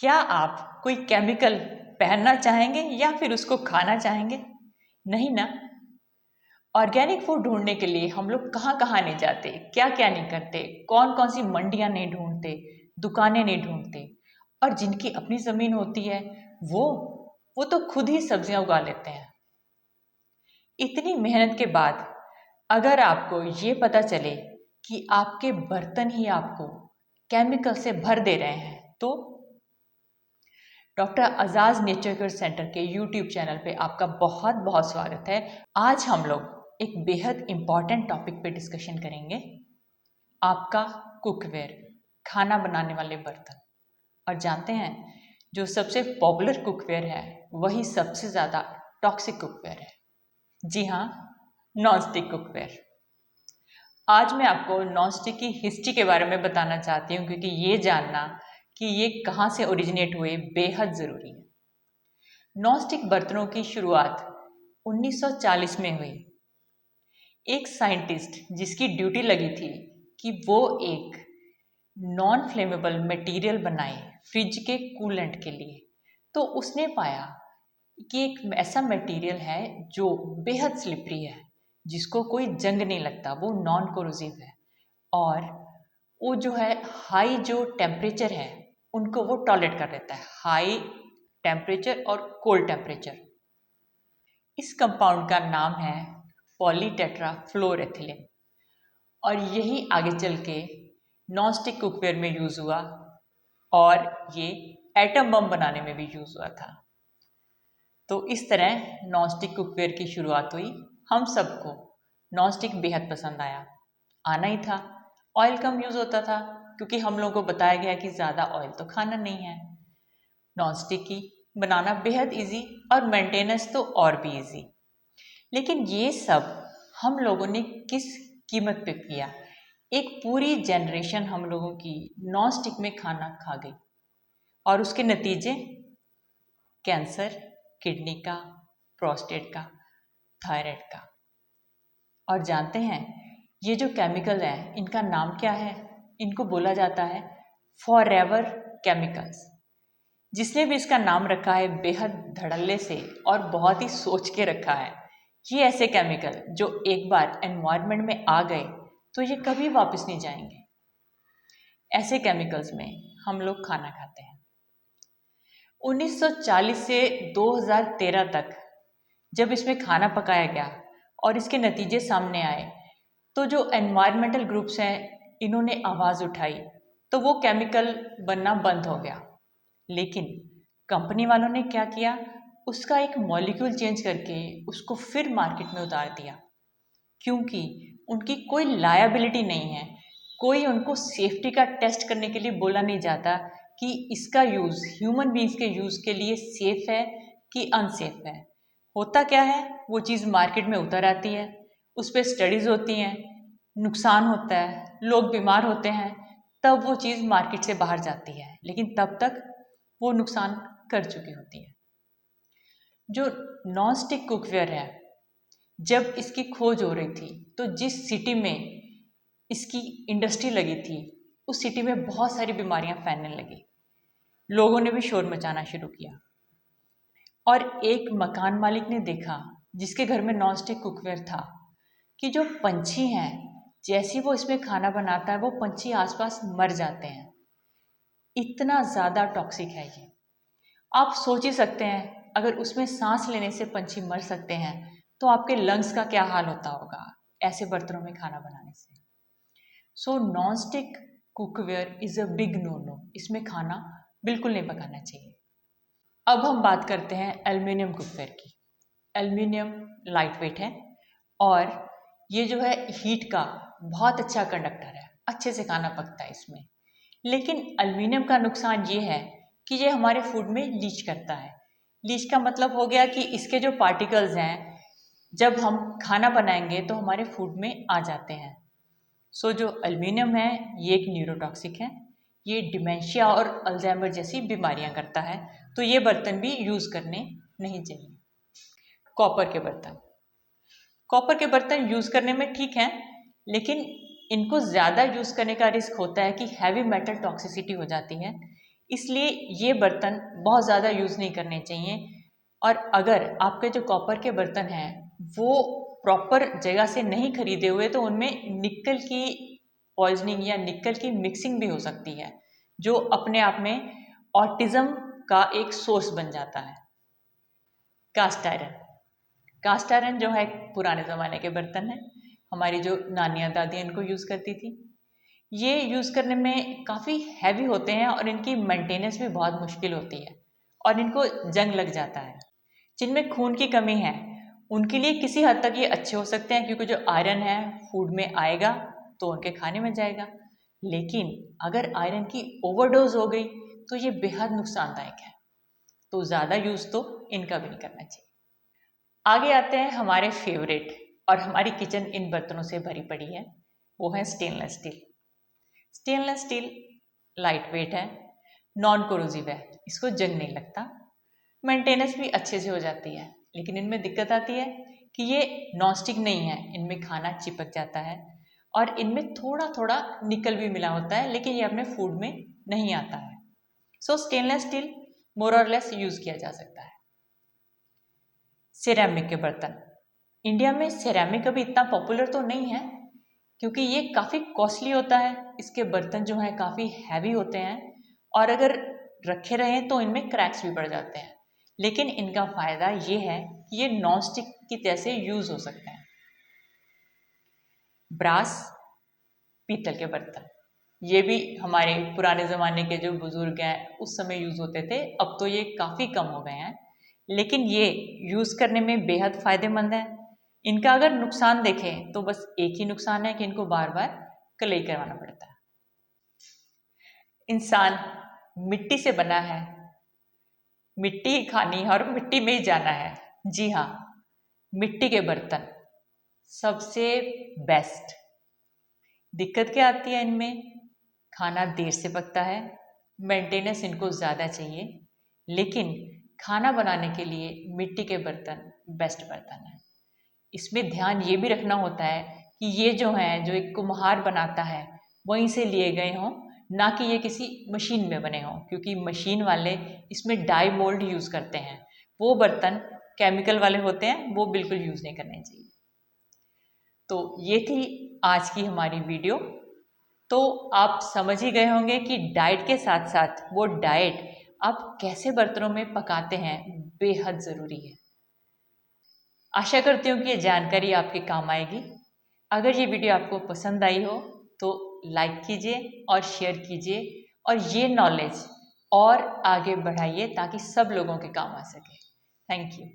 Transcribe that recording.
क्या आप कोई केमिकल पहनना चाहेंगे या फिर उसको खाना चाहेंगे? नहीं ना। ऑर्गेनिक फूड ढूंढने के लिए हम लोग कहाँ कहाँ नहीं जाते, क्या क्या नहीं करते, कौन कौन सी मंडियाँ नहीं ढूंढते, दुकानें नहीं ढूंढते। और जिनकी अपनी ज़मीन होती है वो वो तो खुद ही सब्जियां उगा लेते हैं। इतनी मेहनत के बाद अगर आपको ये पता चले कि आपके बर्तन ही आपको केमिकल से भर दे रहे हैं तो doctor Ajaz nature care centre के यूट्यूब चैनल पे आपका बहुत बहुत स्वागत है। आज हम लोग एक बेहद इम्पॉर्टेंट टॉपिक पे डिस्कशन करेंगे, आपका कुकवेयर, खाना बनाने वाले बर्तन। और जानते हैं जो सबसे पॉपुलर कुकवेयर है वही सबसे ज़्यादा टॉक्सिक कुकवेयर है। जी हाँ, नॉन स्टिक कुकवेयर। आज मैं आपको नॉन स्टिक की हिस्ट्री के बारे में बताना चाहती हूँ, क्योंकि ये जानना कि ये कहाँ से ओरिजिनेट हुए बेहद ज़रूरी है। नॉन स्टिक बर्तनों की शुरुआत 1940 में हुई। एक साइंटिस्ट जिसकी ड्यूटी लगी थी कि वो एक नॉन फ्लेमेबल मटेरियल बनाए फ्रिज के कूलेंट के लिए, तो उसने पाया कि एक ऐसा मटेरियल है जो बेहद स्लिपरी है, जिसको कोई जंग नहीं लगता, वो नॉन कोरोसिव है और वो जो है हाई जो टेम्परेचर है उनको वो टॉलरेट कर लेता है, हाई टेम्परेचर और कोल्ड टेम्परेचर। इस कंपाउंड का नाम है पॉलीटेट्राफ्लोरोएथिलीन और यही आगे चल के नॉन स्टिक कुकवेयर में यूज़ हुआ और ये एटम बम बनाने में भी यूज़ हुआ था। तो इस तरह नॉन स्टिक कुकवेयर की शुरुआत हुई। हम सबको नॉन स्टिक बेहद पसंद आना ही था। ऑयल कम यूज़ होता था क्योंकि हम लोगों को बताया गया कि ज़्यादा ऑयल तो खाना नहीं है। नॉन स्टिक की बनाना बेहद इजी और मेंटेनेंस तो और भी इजी। लेकिन ये सब हम लोगों ने किस कीमत पे किया? एक पूरी जनरेशन हम लोगों की नॉन स्टिक में खाना खा गई और उसके नतीजे कैंसर, किडनी का, प्रोस्टेट का, थायराइड का। और जानते हैं ये जो केमिकल है इनका नाम क्या है? इनको बोला जाता है फॉरएवर केमिकल्स। जिसने भी इसका नाम रखा है बेहद धड़ल्ले से और बहुत ही सोच के रखा है। ये ऐसे केमिकल जो एक बार एनवायरनमेंट में आ गए तो ये कभी वापस नहीं जाएंगे। ऐसे केमिकल्स में हम लोग खाना खाते हैं। 1940 से 2013 तक जब इसमें खाना पकाया गया और इसके नतीजे सामने आए तो जो एनवायरमेंटल ग्रुप्स हैं इन्होंने आवाज़ उठाई तो वो केमिकल बनना बंद हो गया। लेकिन कंपनी वालों ने क्या किया, उसका एक मॉलिक्यूल चेंज करके उसको फिर मार्केट में उतार दिया, क्योंकि उनकी कोई लायबिलिटी नहीं है। कोई उनको सेफ्टी का टेस्ट करने के लिए बोला नहीं जाता कि इसका यूज़ ह्यूमन बींग्स के यूज़ के लिए सेफ है कि अनसेफ है। होता क्या है, वो चीज़ मार्केट में उतर आती है, उस पर स्टडीज़ होती हैं, नुकसान होता है, लोग बीमार होते हैं, तब वो चीज़ मार्केट से बाहर जाती है, लेकिन तब तक वो नुकसान कर चुकी होती है। जो नॉन स्टिक कुकवेयर है, जब इसकी खोज हो रही थी तो जिस सिटी में इसकी इंडस्ट्री लगी थी उस सिटी में बहुत सारी बीमारियां फैलने लगी। लोगों ने भी शोर मचाना शुरू किया और एक मकान मालिक ने देखा जिसके घर में नॉन स्टिक कुकवेयर था कि जो पंछी हैं जैसे वो इसमें खाना बनाता है वो पंछी आसपास मर जाते हैं। इतना ज़्यादा टॉक्सिक है ये। आप सोच ही सकते हैं अगर उसमें सांस लेने से पंछी मर सकते हैं तो आपके लंग्स का क्या हाल होता होगा ऐसे बर्तनों में खाना बनाने से। So non stick cookware is a big no no, इसमें खाना बिल्कुल नहीं पकाना चाहिए। अब हम बात करते हैं एल्युमिनियम कुकवेयर की। एल्युमिनियम लाइट वेट है और ये जो है हीट का बहुत अच्छा कंडक्टर है, अच्छे से खाना पकता है इसमें। लेकिन एल्युमिनियम का नुकसान ये है कि ये हमारे फूड में लीच करता है। लीच का मतलब हो गया कि इसके जो पार्टिकल्स हैं जब हम खाना बनाएंगे तो हमारे फूड में आ जाते हैं। सो जो एल्युमिनियम है ये एक न्यूरोटॉक्सिक है, ये डिमेंशिया और अल्जाइमर जैसी बीमारियां करता है, तो ये बर्तन भी यूज़ करने नहीं चाहिए। कॉपर के बर्तन, कॉपर के बर्तन यूज़ करने में ठीक हैं, लेकिन इनको ज़्यादा यूज़ करने का रिस्क होता है कि हैवी मेटल टॉक्सिसिटी हो जाती है। इसलिए ये बर्तन बहुत ज़्यादा यूज़ नहीं करने चाहिए। और अगर आपके जो कॉपर के बर्तन हैं वो प्रॉपर जगह से नहीं खरीदे हुए तो उनमें निकल की पॉइजनिंग या निकल की मिक्सिंग भी हो सकती है, जो अपने आप में ऑटिज्म का एक सोर्स बन जाता है। Cast iron. कास्ट आयरन जो है पुराने ज़माने के बर्तन है, हमारी जो नानियाँ दादियाँ इनको यूज़ करती थी। ये यूज़ करने में काफ़ी हैवी होते हैं और इनकी मेंटेनेंस भी बहुत मुश्किल होती है और इनको जंग लग जाता है। जिनमें खून की कमी है उनके लिए किसी हद तक ये अच्छे हो सकते हैं, क्योंकि जो आयरन है फूड में आएगा तो उनके खाने में जाएगा। लेकिन अगर आयरन की ओवरडोज हो गई तो ये बेहद नुकसानदायक है, तो ज़्यादा यूज़ तो इनका भी नहीं करना चाहिए। आगे आते हैं हमारे फेवरेट, और हमारी किचन इन बर्तनों से भरी पड़ी है, वो है stainless steel. Stainless steel light weight है, नॉन कोरोजिव है, इसको जंग नहीं लगता, मेंटेनेंस भी अच्छे से हो जाती है। लेकिन इनमें दिक्कत आती है कि ये नॉन स्टिक नहीं है, इनमें खाना चिपक जाता है और इनमें थोड़ा थोड़ा निकल भी मिला होता है, लेकिन ये अपने फूड में नहीं आता है। सो स्टेनलेस स्टील मोर और लेस यूज़ किया जा सकता है। सिरेमिक के बर्तन। इंडिया में सिरेमिक अभी इतना पॉपुलर तो नहीं है, क्योंकि ये काफ़ी कॉस्टली होता है, इसके बर्तन जो हैं काफ़ी हैवी होते हैं और अगर रखे रहें तो इनमें क्रैक्स भी पड़ जाते हैं। लेकिन इनका फ़ायदा ये है कि ये नॉन स्टिक की जैसे यूज़ हो सकते हैं। ब्रास, पीतल के बर्तन, ये भी हमारे पुराने ज़माने के जो बुज़ुर्ग हैं उस समय यूज़ होते थे, अब तो ये काफ़ी कम हो गए हैं, लेकिन ये यूज़ करने में बेहद फ़ायदेमंद है। इनका अगर नुकसान देखें तो बस एक ही नुकसान है कि इनको बार बार कलई करवाना पड़ता है। इंसान मिट्टी से बना है, मिट्टी ही खानी है और मिट्टी में ही जाना है। जी हाँ, मिट्टी के बर्तन सबसे बेस्ट। दिक्कत क्या आती है इनमें? खाना देर से पकता है, मेंटेनेंस इनको ज़्यादा चाहिए, लेकिन खाना बनाने के लिए मिट्टी के बर्तन बेस्ट बर्तन है। इसमें ध्यान ये भी रखना होता है कि ये जो हैं, जो एक कुम्हार बनाता है वहीं से लिए गए हों, ना कि ये किसी मशीन में बने हों, क्योंकि मशीन वाले इसमें डाई मोल्ड यूज़ करते हैं। वो बर्तन केमिकल वाले होते हैं, वो बिल्कुल यूज़ नहीं करने चाहिए। तो ये थी आज की हमारी वीडियो। तो आप समझ ही गए होंगे कि डाइट के साथ साथ वो डाइट आप कैसे बर्तनों में पकाते हैं बेहद ज़रूरी है। आशा करती हूँ कि ये जानकारी आपके काम आएगी। अगर ये वीडियो आपको पसंद आई हो तो लाइक कीजिए और शेयर कीजिए और ये नॉलेज और आगे बढ़ाइए ताकि सब लोगों के काम आ सके। Thank you.